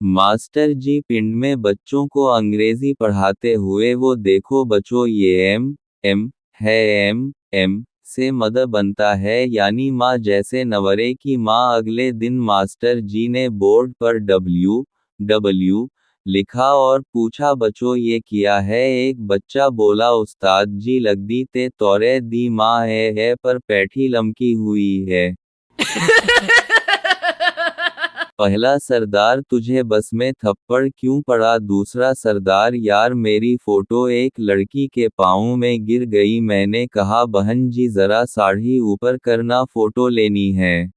Master जी पिंड में बच्चों को अंग्रेजी पढ़ाते हुए वो देखो बच्चों ये एम है एम से मद बनता है यानी माँ जैसे नवरे की माँ। अगले दिन मास्टर जी ने बोर्ड पर डब्ल्यू लिखा और पूछा बच्चों ये किया है। एक बच्चा बोला उस्ताद जी लगदी ते तौरे दी माँ है पर पैठी लमकी हुई है। पहला सरदार तुझे बस में थप्पड़ क्यों पड़ा। दूसरा सरदार यार मेरी फोटो एक लड़की के पाँव में गिर गई मैंने कहा बहन जी जरा साड़ी ऊपर करना फोटो लेनी है।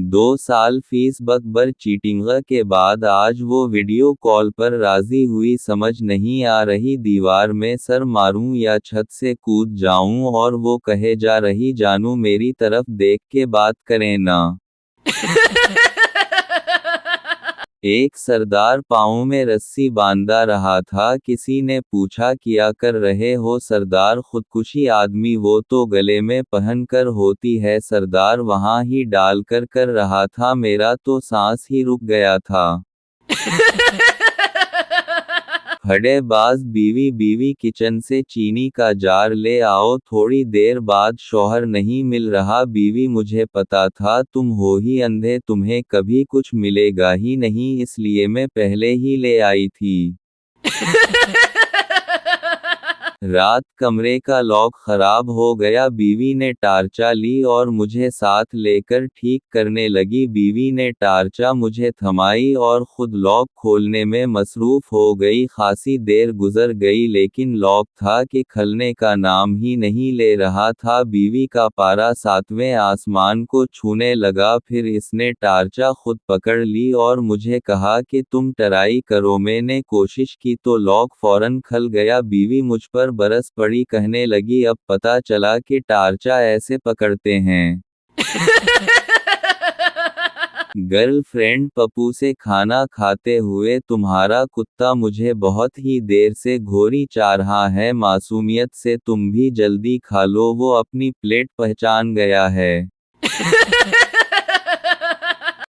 2 साल फीस बकबर चीटिंग के बाद आज वो वीडियो कॉल पर राजी हुई। समझ नहीं आ रही दीवार में सर मारूं या छत से कूद जाऊं और वो कहे जा रही जानू मेरी तरफ देख के बात करें ना। एक सरदार पाँव में रस्सी बांधा रहा था। किसी ने पूछा क्या कर रहे हो सरदार। खुदकुशी आदमी वो तो गले में पहन कर होती है सरदार वहाँ ही डाल कर रहा था मेरा तो सांस ही रुक गया था। फड़ेबाज बीवी किचन से चीनी का जार ले आओ। थोड़ी देर बाद शौहर नहीं मिल रहा। बीवी मुझे पता था तुम हो ही अंधे तुम्हें कभी कुछ मिलेगा ही नहीं इसलिए मैं पहले ही ले आई थी। रात कमरे का लॉक खराब हो गया। बीवी ने टार्चा ली और मुझे साथ लेकर ठीक करने लगी। बीवी ने टार्चा मुझे थमाई और खुद लॉक खोलने में मसरूफ हो गई। खासी देर गुजर गई लेकिन लॉक था कि खुलने का नाम ही नहीं ले रहा था। बीवी का पारा 7वें आसमान को छूने लगा। फिर इसने टार्चा खुद पकड़ ली और मुझे कहा कि तुम ट्राई करो। मैंने कोशिश की तो लॉक फौरन खुल गया। बीवी मुझ पर बरस पड़ी कहने लगी अब पता चला कि टार्चा ऐसे पकड़ते हैं। गर्लफ्रेंड पप्पू से खाना खाते हुए तुम्हारा कुत्ता मुझे बहुत ही देर से घोरी चाह रहा है। मासूमियत से तुम भी जल्दी खा लो वो अपनी प्लेट पहचान गया है।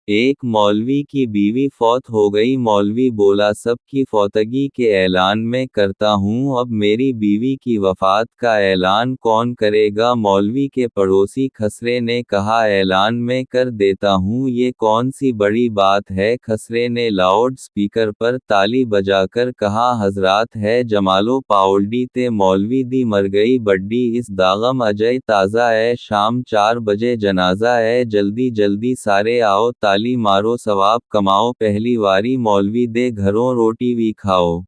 एक मौलवी की बीवी फौत हो गई। मौलवी बोला सबकी फौतगी के ऐलान में करता हूँ अब मेरी बीवी की वफात का ऐलान कौन करेगा। मौलवी के पड़ोसी खसरे ने कहा ऐलान में कर देता हूँ ये कौन सी बड़ी बात है। खसरे ने लाउड स्पीकर पर ताली बजाकर कहा हजरात है जमालो पाउल्डी ते मौलवी दी मर गई बड्डी इस दागम अजय ताज़ा है। शाम 4 बजे जनाजा है जल्दी जल्दी सारे आओ ताली मारो सवाब कमाओ पहली वारी मौलवी दे घरों रोटी भी खाओ।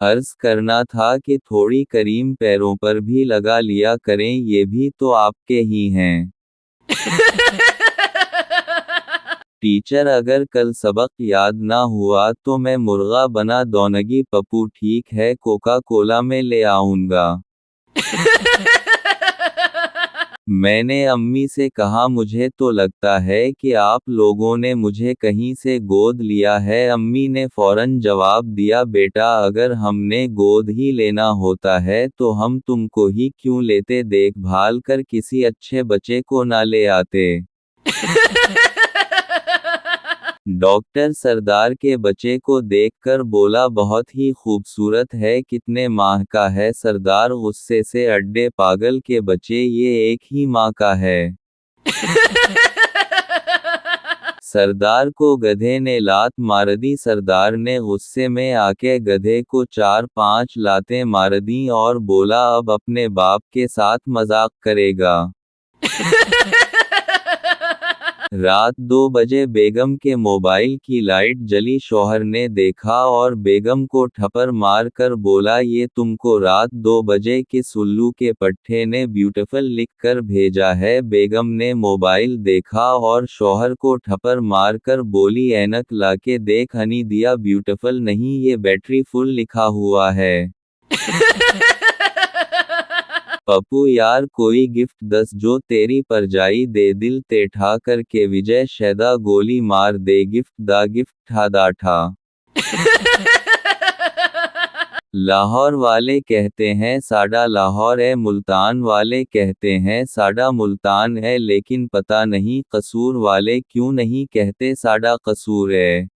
अर्ज करना था कि थोड़ी करीम पैरों पर भी लगा लिया करें ये भी तो आपके ही हैं। टीचर अगर कल सबक याद ना हुआ तो मैं मुर्गा बना दौनगी पप्पू ठीक है कोका कोला में ले आऊंगा। मैंने अम्मी से कहा मुझे तो लगता है कि आप लोगों ने मुझे कहीं से गोद लिया है। अम्मी ने फौरन जवाब दिया बेटा अगर हमने गोद ही लेना होता है तो हम तुमको ही क्यों लेते देखभाल कर किसी अच्छे बच्चे को ना ले आते। डॉक्टर सरदार के बच्चे को देखकर बोला बहुत ही खूबसूरत है कितने माह का है। सरदार गुस्से से अड्डे पागल के बच्चे ये एक ही माह का है। सरदार को गधे ने लात मार दी। सरदार ने गुस्से में आके गधे को 4-5 लातें मार दी और बोला अब अपने बाप के साथ मजाक करेगा। रात 2 बजे बेगम के मोबाइल की लाइट जली। शौहर ने देखा और बेगम को ठप्पर मार कर बोला ये तुमको रात 2 बजे किस उल्लू के पट्टे ने ब्यूटीफुल लिख कर भेजा है। बेगम ने मोबाइल देखा और शौहर को ठप्पर मार कर बोली ऐनक लाके देख हनी दिया ब्यूटीफुल नहीं ये बैटरी फुल लिखा हुआ है। पप्पू यार कोई गिफ्ट दस जो तेरी परजाई दे दिल ते ठा करके विजय शैदा गोली मार दे गिफ्ट दा गिफ्ट ठा दा ठा। लाहौर वाले कहते हैं साडा लाहौर है, मुल्तान वाले कहते हैं साडा मुल्तान है, लेकिन पता नहीं कसूर वाले क्यों नहीं कहते साडा कसूर है।